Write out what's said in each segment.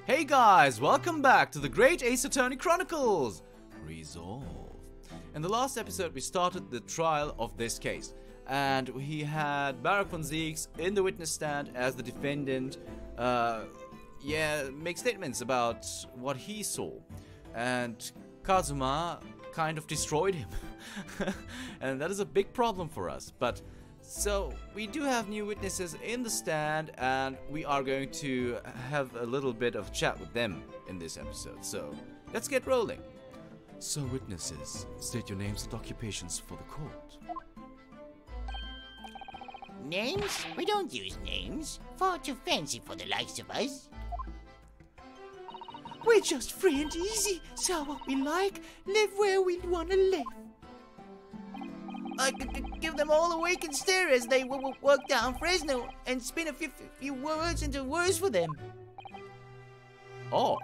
Hey guys, welcome back to the Great Ace Attorney Chronicles! Resolve. In the last episode we started the trial of this case, and we had Barak von Zieks in the witness stand as the defendant, make statements about what he saw, and Kazuma kind of destroyed him. And that is a big problem for us, but so we do have new witnesses in the stand, and we are going to have a little bit of chat with them in this episode, so let's get rolling. So witnesses, state your names and occupations for the court. Names? We don't use names. Far too fancy for the likes of us. We're just free and easy, sell what we like, live where we want to live. I could give them all a wake and stare as they walk down Fresno and spin a few words into words for them. Oh,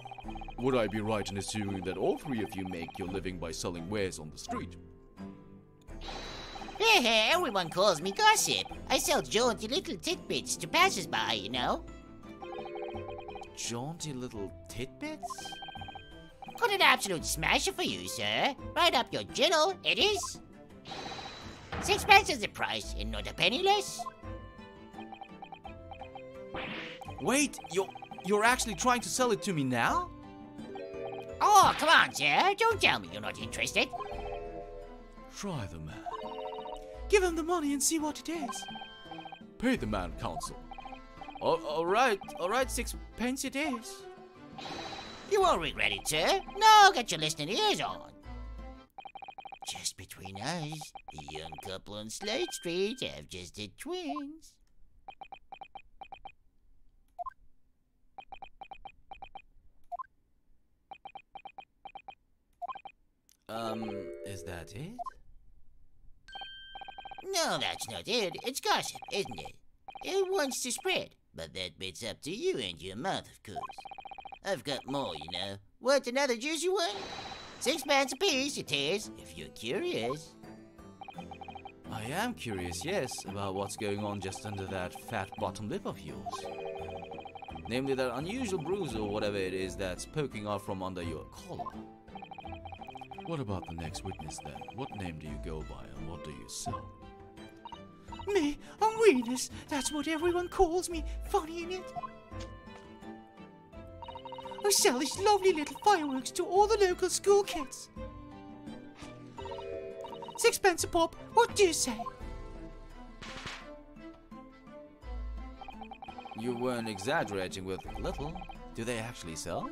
would I be right in assuming that all three of you make your living by selling wares on the street? Hey, everyone calls me gossip. I sell jaunty little tidbits to passers-by, you know. Jaunty little tidbits? Got an absolute smasher for you, sir. Right up your jiddle, it is. 6 pence is the price, and not a penny less. Wait, you're actually trying to sell it to me now? Oh, come on, sir. Don't tell me you're not interested. Try the man. Give him the money and see what it is. Pay the man, counsel. Alright, 6 pence it is. You won't regret it, sir. Now get your listening ears on. Just between us, the young couple on Slade Street have just had twins. Is that it? No, that's not it. It's gossip, isn't it? It wants to spread, but that bit's up to you and your mouth, of course. I've got more, you know. Want another juicy one? 6 pence apiece, it is, if you're curious. I am curious, yes, about what's going on just under that fat bottom lip of yours. Namely that unusual bruise or whatever it is that's poking out from under your collar. What about the next witness then? What name do you go by and what do you sell? Me, I'm Venus. That's what everyone calls me. Funny, innit? I sell these lovely little fireworks to all the local school kids. 6 pence a pop, what do you say? You weren't exaggerating with little. Do they actually sell?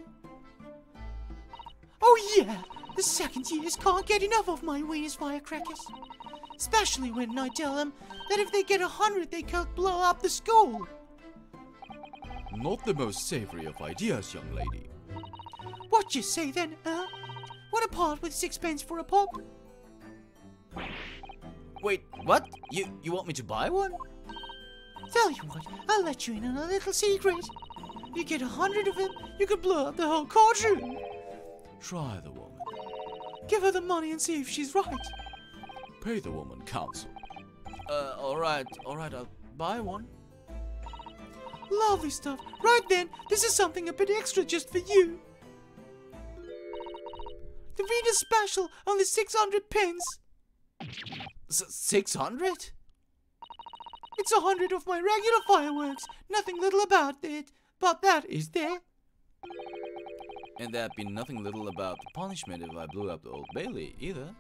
Oh yeah, the second years can't get enough of my Venus firecrackers. Especially when I tell them that if they get 100 they can't blow up the school. Not the most savory of ideas, young lady. What you say then, huh? Wanna part with 6 pence for a pop? Wait, what? You want me to buy one? Tell you what, I'll let you in on a little secret. You get 100 of them, you could blow up the whole courtroom. Try the woman. Give her the money and see if she's right. Pay the woman, counsel. Alright, I'll buy one. Lovely stuff. Right then, this is something a bit extra just for you. The Venus special, only 600 pence. 600? It's 100 of my regular fireworks. Nothing little about it. But that is there. And there'd be nothing little about the punishment if I blew up the Old Bailey, either.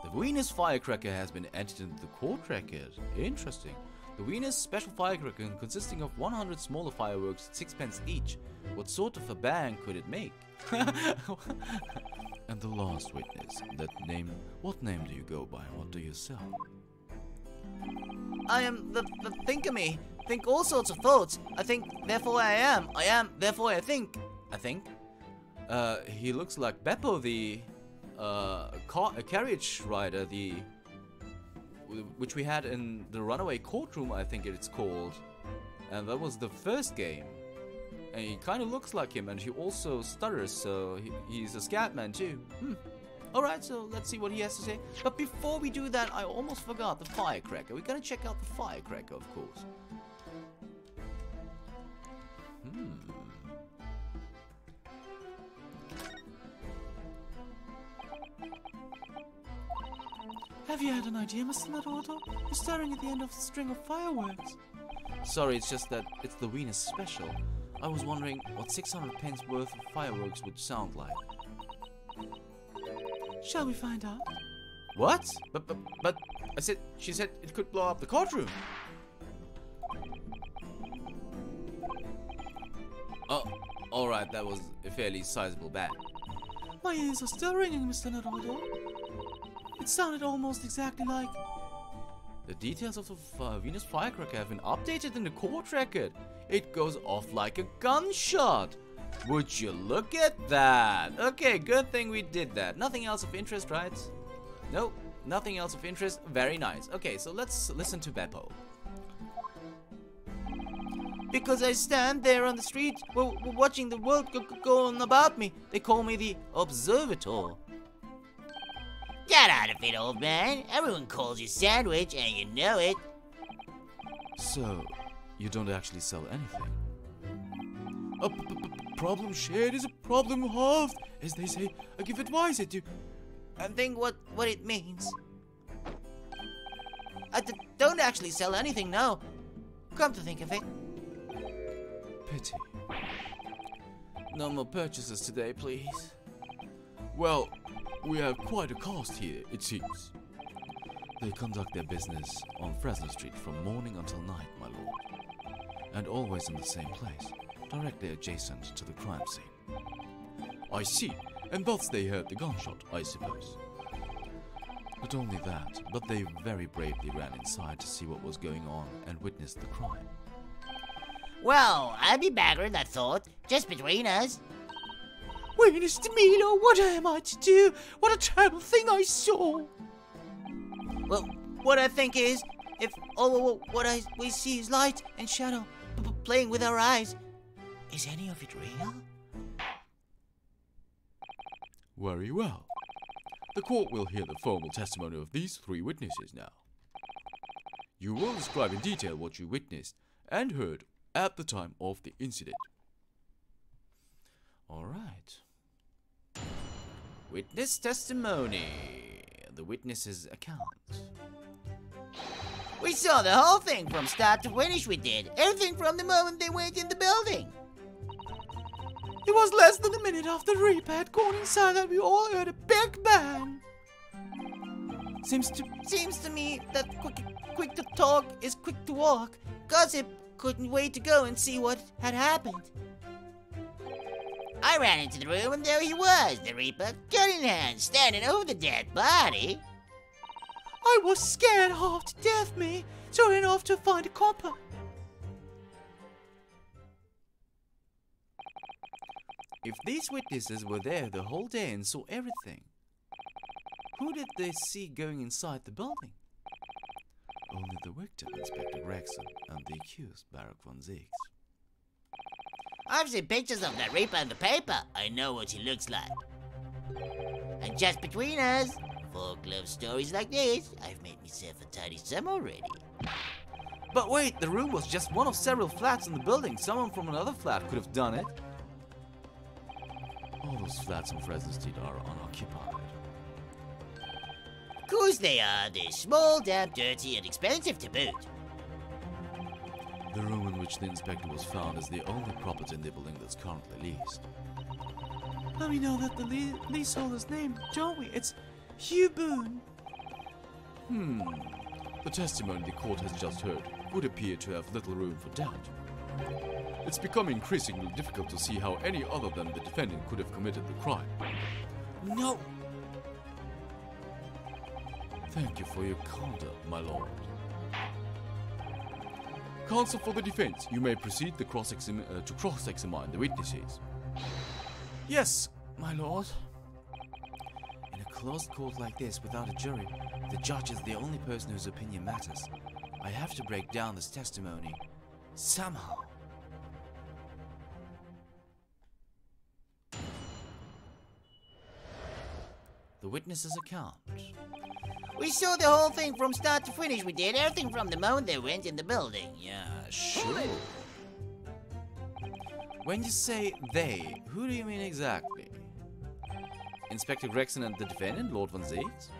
The Venus firecracker has been entered into the court record. Interesting. The Venus special firecracker consisting of 100 smaller fireworks at 6 pence each. What sort of a bang could it make? And the last witness, that name, what name do you go by and what do you sell? I am the think-a-me. Think all sorts of thoughts. I think, therefore I am. I am, therefore I think. I think. He looks like Beppo, the carriage rider, which we had in the runaway courtroom, I think it's called. And that was the first game. And he kind of looks like him, and he also stutters, so he's a scatman too. Alright, so let's see what he has to say. But before we do that, I almost forgot the firecracker. We're gonna check out the firecracker, of course. Have you had an idea, Mr. Naruto? You're staring at the end of a string of fireworks. Sorry, it's just that it's the Venus special. I was wondering what 600 pence worth of fireworks would sound like. Shall we find out? What? But she said it could blow up the courtroom. Oh, alright, that was a fairly sizable bang. My ears are still ringing, Mr. Naruto. It sounded almost exactly like... The details of the Venus firecracker have been updated in the court record. It goes off like a gunshot. Would you look at that? Okay, good thing we did that. Nothing else of interest, right? Nope, nothing else of interest. Very nice. Okay, so let's listen to Beppo. Because I stand there on the street watching the world go on about me. They call me the Observator. Get out of it, old man. Everyone calls you Sandwich, and you know it. So, you don't actually sell anything? A problem shared is a problem halved, as they say. I give advice to you. And think what it means. I don't actually sell anything, no. Come to think of it. Pity. No more purchases today, please. Well, we have quite a cast here, it seems. They conduct their business on Fresno Street from morning until night, my lord. And always in the same place, directly adjacent to the crime scene. I see, and thus they heard the gunshot, I suppose. Not only that, but they very bravely ran inside to see what was going on and witnessed the crime. Well, I'd be backward, I thought. Just between us. Wait, Mr. Milo, what am I to do? What a terrible thing I saw! Well, what I think is, if all what we see is light and shadow playing with our eyes, is any of it real? Very well. The court will hear the formal testimony of these three witnesses now. You will describe in detail what you witnessed and heard at the time of the incident. All right. Witness testimony. The witness's account. We saw the whole thing from start to finish, we did. Everything from the moment they went in the building. It was less than a minute after Reaper had gone inside that we all heard a big bang. Seems to me that quick to talk is quick to walk. Gossip couldn't wait to go and see what had happened. I ran into the room and there he was, the Reaper, gun in hand, standing over the dead body. I was scared half to death, me, so I ran off to find a copper. If these witnesses were there the whole day and saw everything, who did they see going inside the building? Only the victim, Inspector Gregson, and the accused, Barak von Zieks. I've seen pictures of that Reaper in the paper. I know what he looks like. And just between us, folk love stories like this. I've made myself a tidy sum already. But wait, the room was just one of several flats in the building. Someone from another flat could have done it. All those flats on Fresno Street are unoccupied. Of course they are. They're small, damp, dirty, and expensive to boot. The room in which the inspector was found is the only property in the building that's currently leased. Now we know that the leaseholder's name, don't we? It's Hugh Boone. The testimony the court has just heard would appear to have little room for doubt. It's becoming increasingly difficult to see how any other than the defendant could have committed the crime. No. Thank you for your conduct, my lord. Counsel for the defense, you may proceed to cross-examine the witnesses. Yes, my lord. In a closed court like this, without a jury, the judge is the only person whose opinion matters. I have to break down this testimony somehow. The witness's account. We saw the whole thing from start to finish, we did. Everything from the moment they went in the building. Yeah, sure. When you say they, who do you mean exactly? Inspector Gregson and the defendant, Lord von Zieks?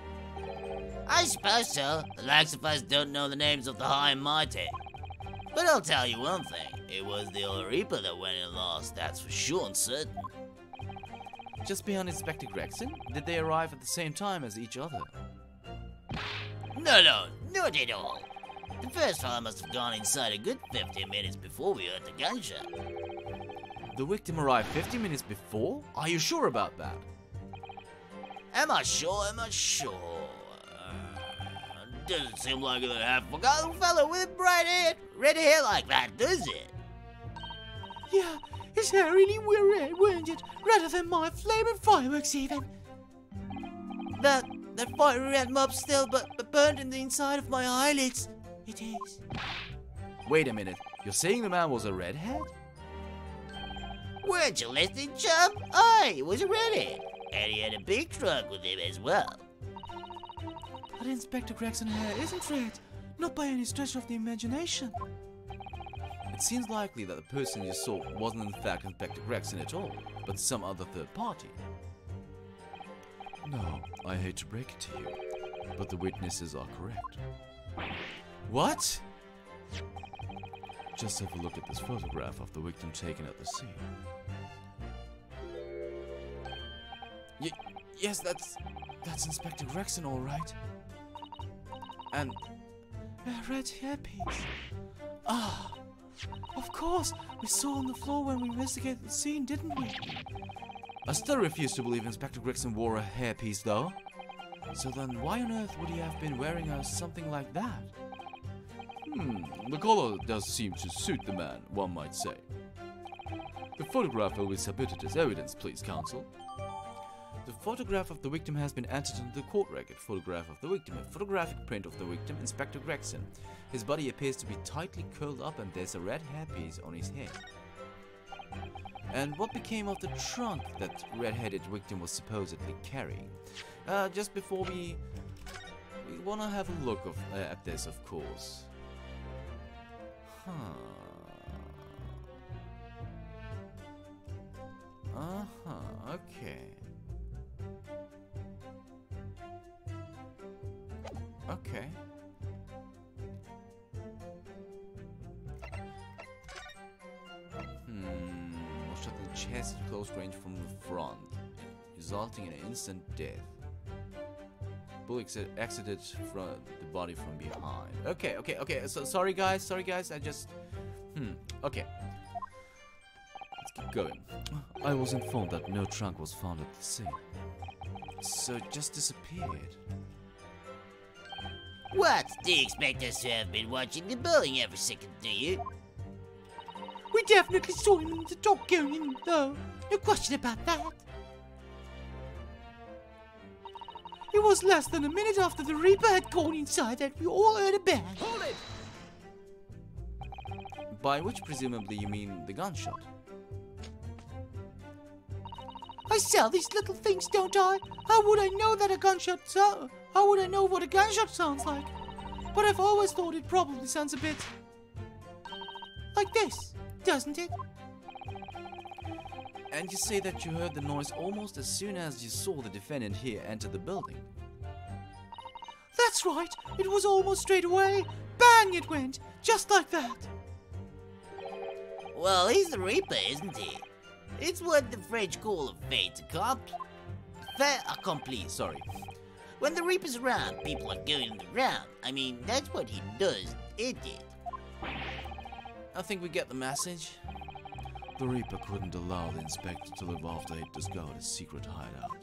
I suppose so. The likes of us don't know the names of the high and mighty. But I'll tell you one thing. It was the old Reaper that went and lost, that's for sure and certain. Just behind Inspector Gregson? Did they arrive at the same time as each other? No, not at all. The first fella must have gone inside a good 15 minutes before we heard the gunshot. The victim arrived 50 minutes before? Are you sure about that? Am I sure? Doesn't seem like a half-forgotten fellow with bright hair, red hair like that, does it? Yeah, his hair really were red, weren't it? Redder than my flaming fireworks even. That fiery red mob still but burned in the inside of my eyelids. It is. Wait a minute, you're saying the man was a redhead? Weren't you listening, chum? Aye, he was a redhead. And he had a big trunk with him as well. But Inspector Gregson's hair isn't red. Not by any stretch of the imagination. It seems likely that the person you saw wasn't in fact Inspector Gregson at all, but some other third party. No, I hate to break it to you, but the witnesses are correct. What? Just have a look at this photograph of the victim taken at the scene. Yes, that's Inspector Gregson, all right. And a red hairpiece. Ah, of course. We saw on the floor when we investigated the scene, didn't we? I still refuse to believe Inspector Gregson wore a hairpiece, though. So then why on earth would he have been wearing something like that? The color does seem to suit the man, one might say. The photograph will be submitted as evidence, please, counsel. The photograph of the victim has been entered into the court record. Photograph of the victim. A photographic print of the victim, Inspector Gregson. His body appears to be tightly curled up and there's a red hairpiece on his head. And what became of the trunk that red-headed victim was supposedly carrying? Just before we want to have a look at this, of course. Okay. Okay. Was shot in the chest at close range from the front, resulting in an instant death. Bullet exited from the body from behind. Okay. So sorry guys. I just. Okay. Let's keep going. I was informed that no trunk was found at the scene, so it just disappeared. What? Do you expect us to have been watching the building every second, do you? We definitely saw him in the dock going in, though. No question about that. It was less than a minute after the Reaper had gone inside that we all heard a bang. Hold it! By which presumably you mean the gunshot. I sell these little things, don't I? How would I know that a gunshot How would I know what a gunshot sounds like? But I've always thought it probably sounds a bit like this, doesn't it? And you say that you heard the noise almost as soon as you saw the defendant here enter the building. That's right. It was almost straight away. Bang it went, just like that. Well, he's the Reaper, isn't he? It's what the French call a fait accompli. Fait accompli, sorry. When the Reaper's around, people are going around. I mean, that's what he does, isn't it? I think we get the message. The Reaper couldn't allow the inspector to live after he'd discovered his secret hideout.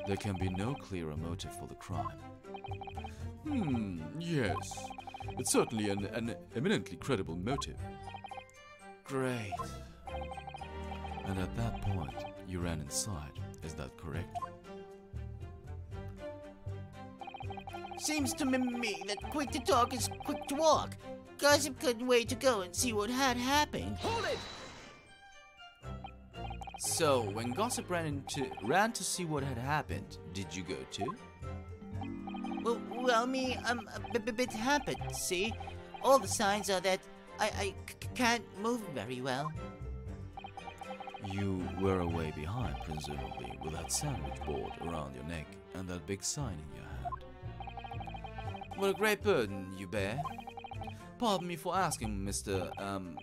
There can be no clearer motive for the crime. Yes. It's certainly an eminently credible motive. Great. And at that point, you ran inside. Is that correct? Seems to me that quick to talk is quick to walk. Gossip couldn't wait to go and see what had happened. Hold it! So, when Gossip ran to see what had happened, did you go too? Well, me, I'm a bit hampered, see? All the signs are that I can't move very well. You were away behind, presumably, with that sandwich board around your neck and that big sign in your hand. What a great burden you bear. Pardon me for asking, Mr.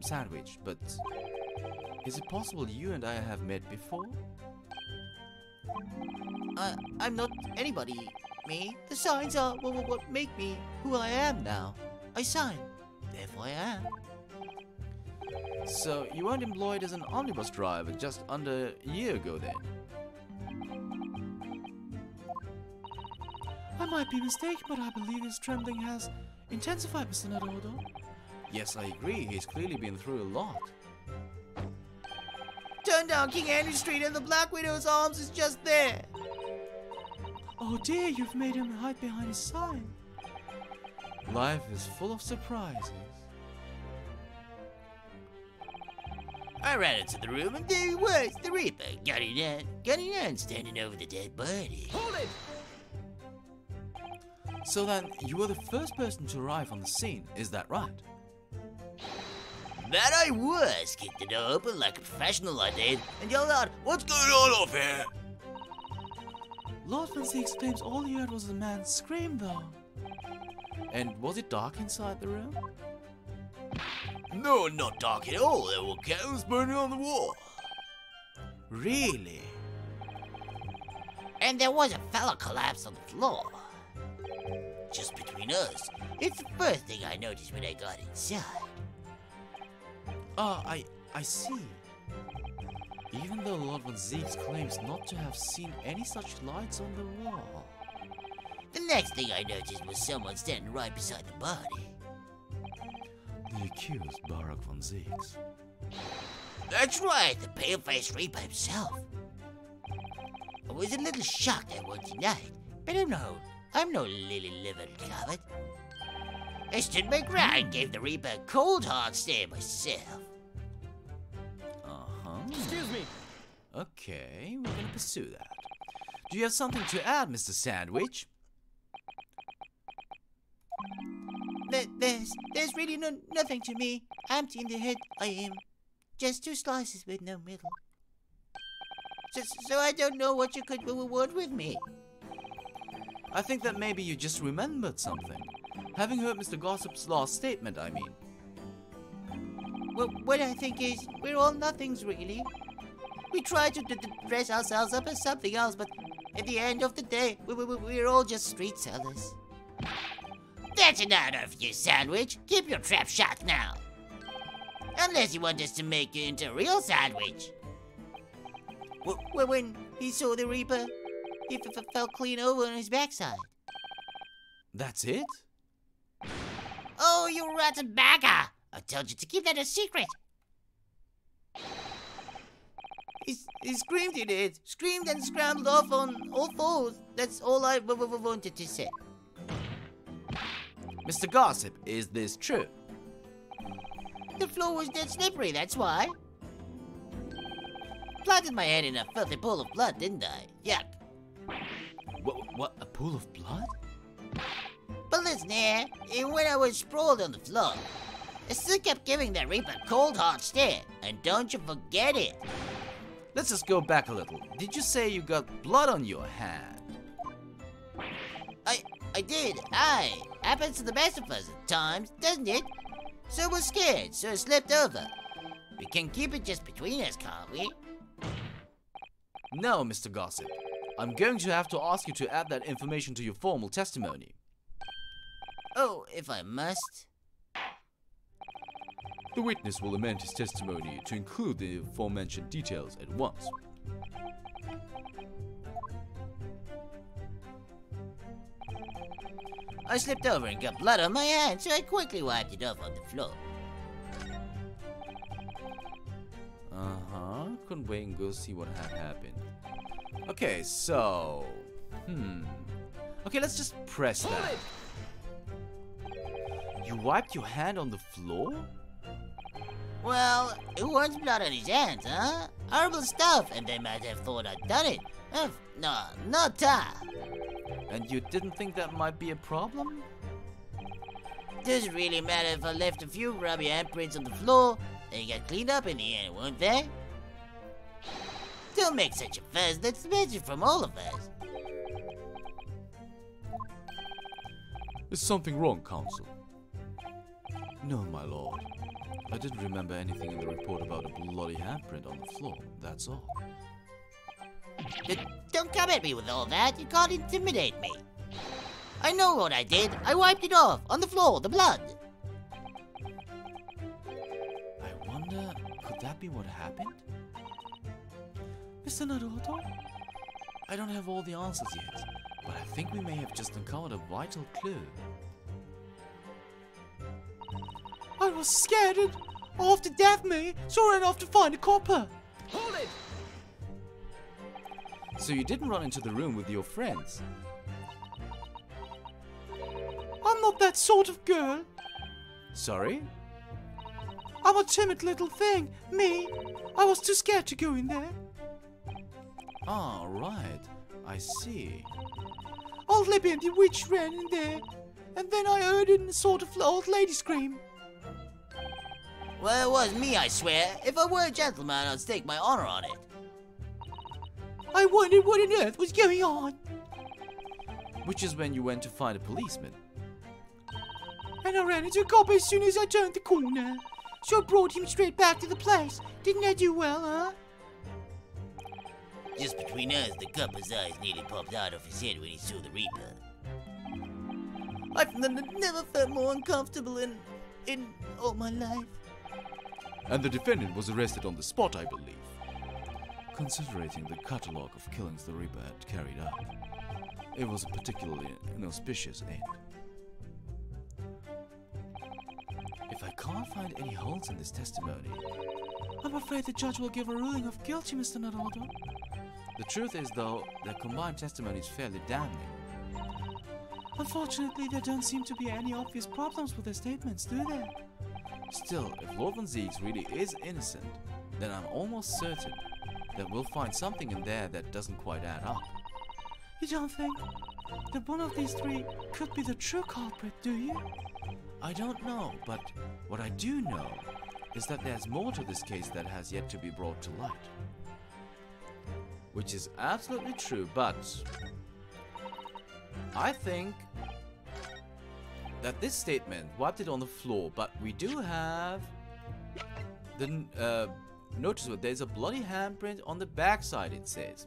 Sandwich, but is it possible you and I have met before? I'm not anybody, me. The signs are what make me who I am now. I sign, therefore I am. So you weren't employed as an omnibus driver just under a year ago then? I might be mistaken, but I believe his trembling has intensified, Mr. Naruto. Yes, I agree. He's clearly been through a lot. Turn down King Henry Street and the Black Widow's arms is just there. Oh dear, you've made him hide behind his sign. Life is full of surprises. I ran into the room and there he was, the Reaper, gun in hand, standing over the dead body. Hold it! So then, you were the first person to arrive on the scene, is that right? That I was! Kicked the door open like a professional I did, and yelled out, "What's going on up here?" Lord Van Zeeks claims all he heard was a man's scream, though. And was it dark inside the room? No, not dark at all. There were candles burning on the wall. Really? And there was a fella collapsed on the floor. Just between us, it's the first thing I noticed when I got inside. Ah, I see. Even though Lord Van Zeeks claims not to have seen any such lights on the wall. The next thing I noticed was someone standing right beside the body. The accused Barak Van Zeeks. That's right, the pale-faced Reaper himself. I was a little shocked, I won't deny it, but I'm no lily-livered comet. I stood my ground and gave the Reaper a cold hard stare myself. Excuse me. Okay, we're gonna pursue that. Do you have something to add, Mr. Sandwich? There's really nothing to me. Empty in the head, I am. Just 2 slices with no middle. So I don't know what you could reward with me. I think that maybe you just remembered something. Having heard Mr. Gossip's last statement, I mean. Well, what I think is, we're all nothings really. We try to dress ourselves up as something else, but at the end of the day, we're all just street sellers. That's enough of you, Sandwich. Keep your trap shut now. Unless you want us to make you into a real sandwich. When he saw the Reaper, he fell clean over on his backside. That's it? Oh, you rotten bagger! I told you to keep that a secret. He screamed, he did. Screamed and scrambled off on all fours. That's all I wanted to say. Mr. Gossip, is this true? The floor was dead slippery, that's why. Planted my head in a filthy pool of blood, didn't I? Yuck. What, a pool of blood? But listen here, when I was sprawled on the floor, I still kept giving that Reaper a cold hard stare, and don't you forget it. Let's just go back a little. Did you say you got blood on your hand? I did, aye. Happens to the best of us at times, doesn't it? So I was scared, so I slipped over. We can keep it just between us, can't we? No, Mr. Gossip. I'm going to have to ask you to add that information to your formal testimony. Oh, if I must. The witness will amend his testimony to include the aforementioned details at once. I slipped over and got blood on my hand, so I quickly wiped it off on the floor. Couldn't wait and go see what had happened. Okay, so... Okay, let's just press that. You wiped your hand on the floor? Well, it was blood on his hands, huh? Horrible stuff, and they might have thought I'd done it. No, not And you didn't think that might be a problem? Does it really matter if I left a few grubby handprints on the floor? They got cleaned up in the end, won't they? Don't make such a fuss. That's the message from all of us. Is something wrong, Counsel? No, my lord. I didn't remember anything in the report about a bloody handprint on the floor, that's all. Don't come at me with all that. You can't intimidate me. I know what I did. I wiped it off. On the floor, the blood. I wonder, could that be what happened? Mr. Naruto? I don't have all the answers yet, but I think we may have just uncovered a vital clue. I was scared and half to death me, so I ran off to find a copper. Hold it! So you didn't run into the room with your friends? I'm not that sort of girl. Sorry? I'm a timid little thing. Me. I was too scared to go in there. Ah, right. I see. Old Libby and the witch ran in there, and then I heard a sort of old lady scream. Well, it was me, I swear. If I were a gentleman, I'd stake my honor on it. I wondered what on earth was going on. Which is when you went to find a policeman. And I ran into a cop as soon as I turned the corner. So I brought him straight back to the place. Didn't I do well, huh? Just between us, the copper's eyes nearly popped out of his head when he saw the Reaper. I've never felt more uncomfortable in all my life. And the defendant was arrested on the spot, I believe. Considering the catalogue of killings the Reaper had carried out, it was a particularly inauspicious end. If I can't find any holes in this testimony, I'm afraid the judge will give a ruling of guilty, Mr. Naruto. the truth is, though, their combined testimony is fairly damning. Unfortunately, there don't seem to be any obvious problems with their statements, do there? Still, if Lord Von Zieks really is innocent, then I'm almost certain that we'll find something in there that doesn't quite add up. You don't think that one of these three could be the true culprit, do you? I don't know, but what I do know is that there's more to this case that has yet to be brought to light. Which is absolutely true, but I think that this statement wiped it on the floor, but we do have the notice that there's a bloody handprint on the backside, it says.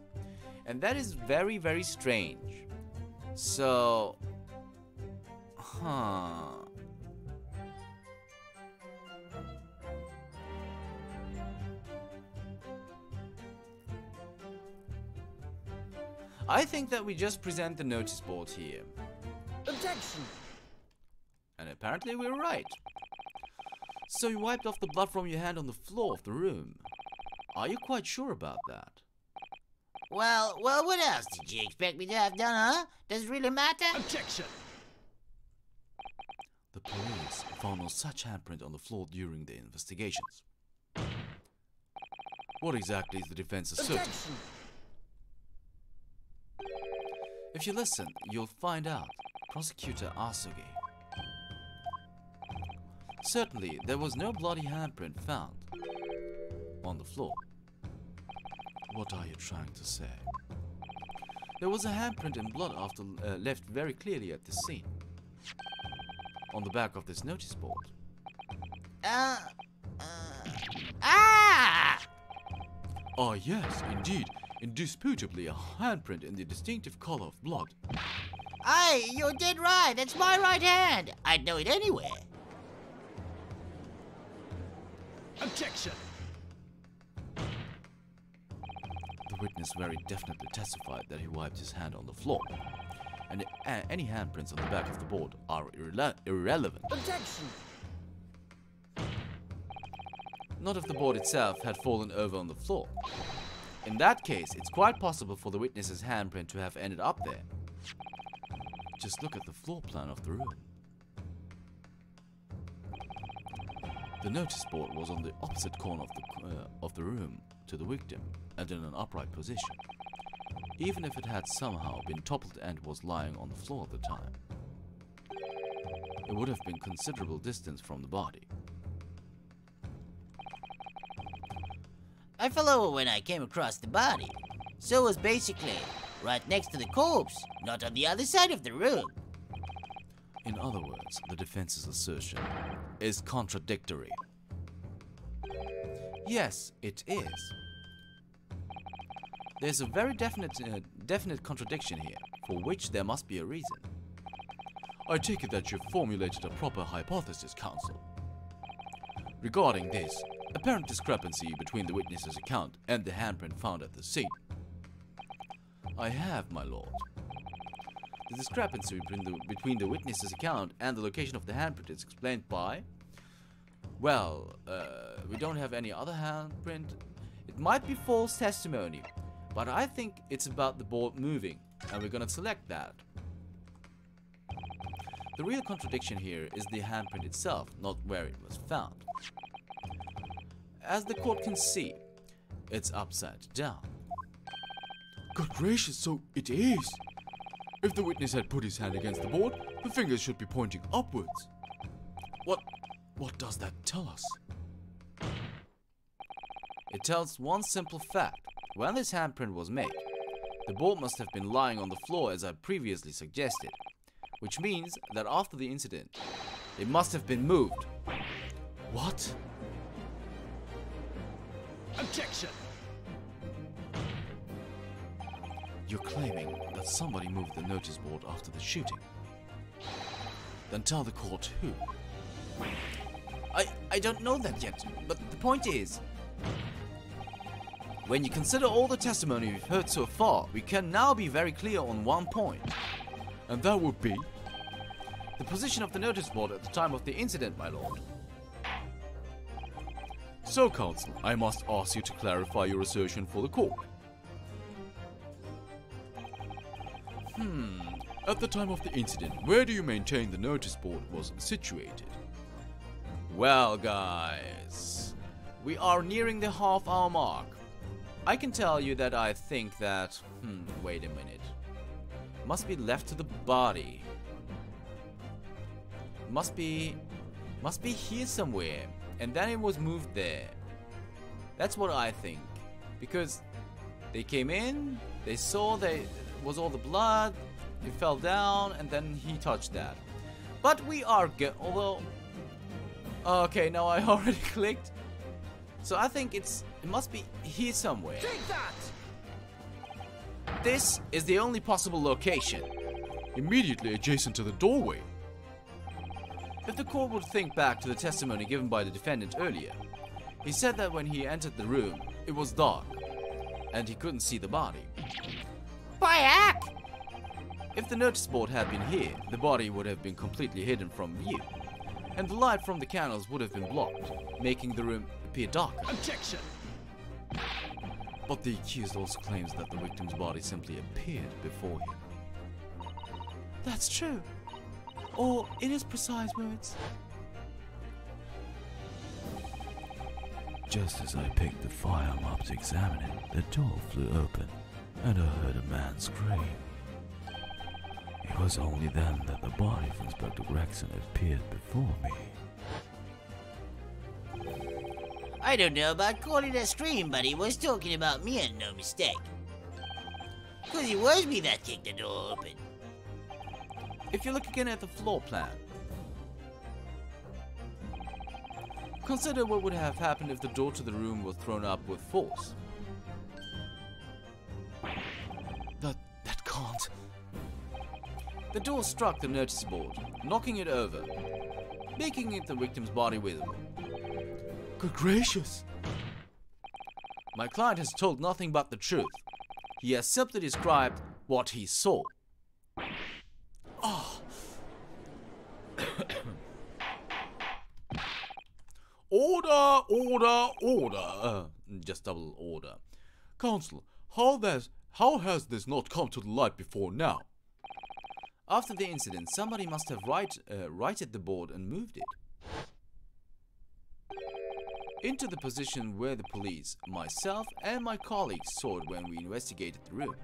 And that is very, very strange. So, I think that we just present the notice board here. Objection! And apparently we're right. So you wiped off the blood from your hand on the floor of the room. Are you quite sure about that? Well, what else did you expect me to have done, huh? Does it really matter? Objection! The police found no such handprint on the floor during their investigations. What exactly is the defense asserting? Objection! If you listen, you'll find out. Prosecutor Asuge. Certainly, there was no bloody handprint found on the floor. What are you trying to say? There was a handprint in blood after left very clearly at the scene. On the back of this notice board. Ah! Ah, yes, indeed. Indisputably a handprint in the distinctive color of blood. Aye, you're dead right. That's my right hand. I'd know it anywhere. Objection! The witness very definitely testified that he wiped his hand on the floor, and any handprints on the back of the board are irrelevant. Objection! Not if the board itself had fallen over on the floor. In that case, it's quite possible for the witness's handprint to have ended up there. Just look at the floor plan of the room. The notice board was on the opposite corner of the room to the victim and in an upright position, even if it had somehow been toppled and was lying on the floor at the time. It would have been considerable distance from the body. I fell over when I came across the body. So it was basically right next to the corpse, not on the other side of the room. In other words, the defense's assertion is contradictory. Yes, it is. There's a very definite contradiction here, for which there must be a reason. I take it that you've formulated a proper hypothesis, counsel. Regarding this apparent discrepancy between the witness's account and the handprint found at the scene. I have, my lord. The discrepancy between the witness's account and the location of the handprint is explained by... Well, we don't have any other handprint. It might be false testimony, but I think it's about the board moving, and we're gonna select that. The real contradiction here is the handprint itself, not where it was found. As the court can see, it's upside down. Good gracious, so it is! If the witness had put his hand against the board, the fingers should be pointing upwards. What does that tell us? It tells one simple fact. When this handprint was made, the board must have been lying on the floor as I previously suggested, which means that after the incident, it must have been moved. What? Objection! You're claiming that somebody moved the notice board after the shooting. Then tell the court who. I don't know that yet, but the point is, when you consider all the testimony we've heard so far, we can now be very clear on one point. And that would be? The position of the notice board at the time of the incident, my lord. So, counsel, I must ask you to clarify your assertion for the court. At the time of the incident, where do you maintain the notice board was situated? Well, guys, we are nearing the half-hour mark. I can tell you that I think that... wait a minute. Must be left to the body. Must be here somewhere, and then it was moved there. That's what I think. Because they came in, they saw there was all the blood, it fell down, and then he touched that. But we are good, although... Okay, now I already clicked. So I think it must be here somewhere. Take that! This is the only possible location. Immediately adjacent to the doorway. If the court would think back to the testimony given by the defendant earlier, he said that when he entered the room, it was dark, and he couldn't see the body. Quack! If the notice board had been here, the body would have been completely hidden from view, and the light from the candles would have been blocked, making the room appear darker. Objection! But the accused also claims that the victim's body simply appeared before him. That's true. Or, in his precise words, just as I picked the firearm up to examine it, the door flew open, and I heard a man scream. It was only then that the body of Inspector Gregson appeared before me. I don't know about calling it a scream, but he was talking about me and no mistake. 'Cause it was me that kicked the door open. If you look again at the floor plan, consider what would have happened if the door to the room was thrown up with force. That can't. The door struck the notice board, knocking it over, making it the victim's body visible. Good gracious! My client has told nothing but the truth. He has simply described what he saw. Order, order, order! Just double order. Counsel, how has this not come to the light before now? After the incident, somebody must have righted the board and moved it into the position where the police, myself, and my colleagues saw it when we investigated the room.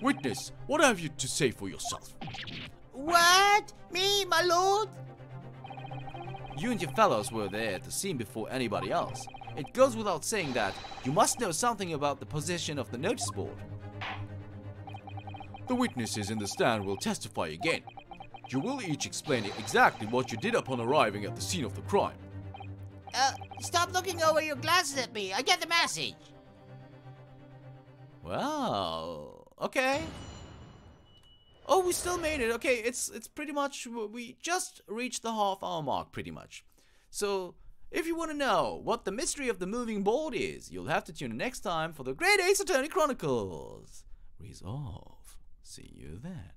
Witness, what have you to say for yourself? What? Me, my lord? You and your fellows were there at the scene before anybody else. It goes without saying that you must know something about the position of the notice board. The witnesses in the stand will testify again. You will each explain exactly what you did upon arriving at the scene of the crime. Stop looking over your glasses at me. I get the message. Wow. Okay. Oh, we still made it. Okay, it's pretty much, we just reached the half-hour mark, pretty much. So, if you want to know what the mystery of the moving board is, you'll have to tune in next time for the Great Ace Attorney Chronicles. Resolve. See you then.